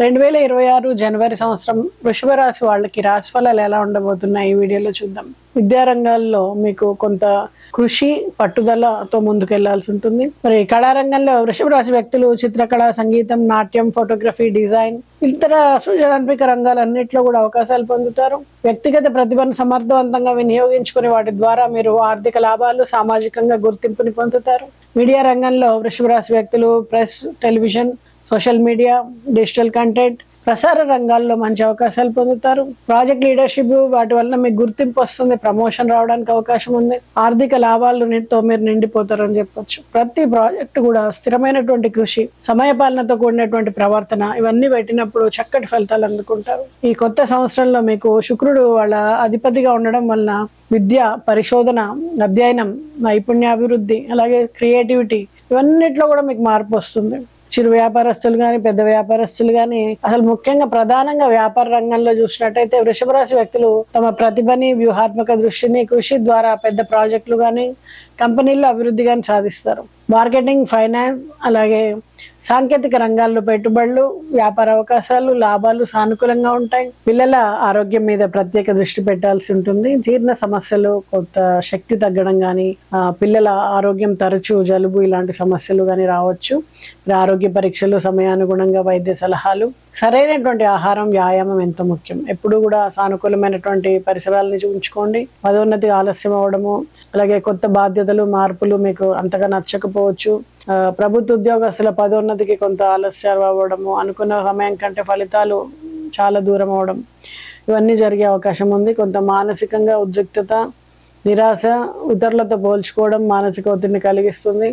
2026 జనవరి సంవత్సరం వృషభ రాశి వాళ్ళకి రాశి ఫలాలు ఎలా ఉండబోతున్నాయి ఈ వీడియోలో చూద్దాం. విద్యారంగాల్లో మీకు కొంత కృషి పట్టుదలతో ముందుకెళ్లాల్సి ఉంటుంది. మరి కళారంగంలో వృషభ రాశి వ్యక్తులు చిత్రకళ, సంగీతం, నాట్యం, ఫోటోగ్రఫీ, డిజైన్, ఇతర సృజనాత్మక రంగాలన్నింటిలో కూడా అవకాశాలు పొందుతారు. వ్యక్తిగత ప్రతిభను సమర్థవంతంగా వినియోగించుకునే వాటి ద్వారా మీరు ఆర్థిక లాభాలు, సామాజికంగా గుర్తింపుని పొందుతారు. మీడియా రంగంలో వృషభ రాశి వ్యక్తులు press, television, social media, digital content, ప్రసార రంగాల్లో మంచి అవకాశాలు పొందుతారు. ప్రాజెక్ట్ లీడర్షిప్ వాటి వల్ల మీకు గుర్తింపు వస్తుంది, ప్రమోషన్ రావడానికి అవకాశం ఉంది. ఆర్థిక లాభాలతో మీరు నిండిపోతారని చెప్పొచ్చు. ప్రతి ప్రాజెక్ట్ కూడా స్థిరమైనటువంటి కృషి, సమయపాలనతో కూడినటువంటి ప్రవర్తన ఇవన్నీ పెట్టినప్పుడు చక్కటి ఫలితాలు అందుకుంటారు. ఈ కొత్త సంవత్సరంలో మీకు శుక్రుడు వాళ్ళ అధిపతిగా ఉండడం వలన విద్య, పరిశోధన, అధ్యయనం, నైపుణ్యాభివృద్ధి, అలాగే క్రియేటివిటీ ఇవన్నిట్లో కూడా మీకు మార్పు వస్తుంది. చిరు వ్యాపారస్తులు కానీ, పెద్ద వ్యాపారస్తులు కానీ, అసలు ముఖ్యంగా ప్రధానంగా వ్యాపార రంగంలో చూసినట్టయితే వృషభ రాశి వ్యక్తులు తమ ప్రతిభని, వ్యూహాత్మక దృష్టిని, కృషి ద్వారా పెద్ద ప్రాజెక్టులు కానీ, కంపెనీల్లో అభివృద్ధి కానీ సాధిస్తారు. మార్కెటింగ్, ఫైనాన్స్, అలాగే సాంకేతిక రంగాల్లో పెట్టుబడులు, వ్యాపార అవకాశాలు, లాభాలు సానుకూలంగా ఉంటాయి. పిల్లల ఆరోగ్యం మీద ప్రత్యేక దృష్టి పెట్టాల్సి ఉంటుంది. జీర్ణ సమస్యలు, కొత్త శక్తి తగ్గడం కానీ, పిల్లల ఆరోగ్యం తరచూ జలుబు ఇలాంటి సమస్యలు కానీ రావచ్చు. ఆరోగ్య పరీక్షలు, సమయానుగుణంగా వైద్య సలహాలు, సరైనటువంటి ఆహారం, వ్యాయామం ఎంతో ముఖ్యం. ఎప్పుడు కూడా సానుకూలమైనటువంటి పరిసరాలని ఉంచుకోండి. పదోన్నతి ఆలస్యం అవడము, అలాగే కొత్త బాధ్యతలు, మార్పులు మీకు అంతగా నచ్చకపోవచ్చు. ప్రభుత్వ ఉద్యోగస్తుల పదోన్నతికి కొంత ఆలస్యాలు అవ్వడము, అనుకున్న సమయం కంటే ఫలితాలు చాలా దూరం అవడం, ఇవన్నీ జరిగే అవకాశం ఉంది. కొంత మానసికంగా ఉద్రిక్తత, నిరాశ, ఇతరులతో పోల్చుకోవడం మానసిక ఒత్తిడిని కలిగిస్తుంది.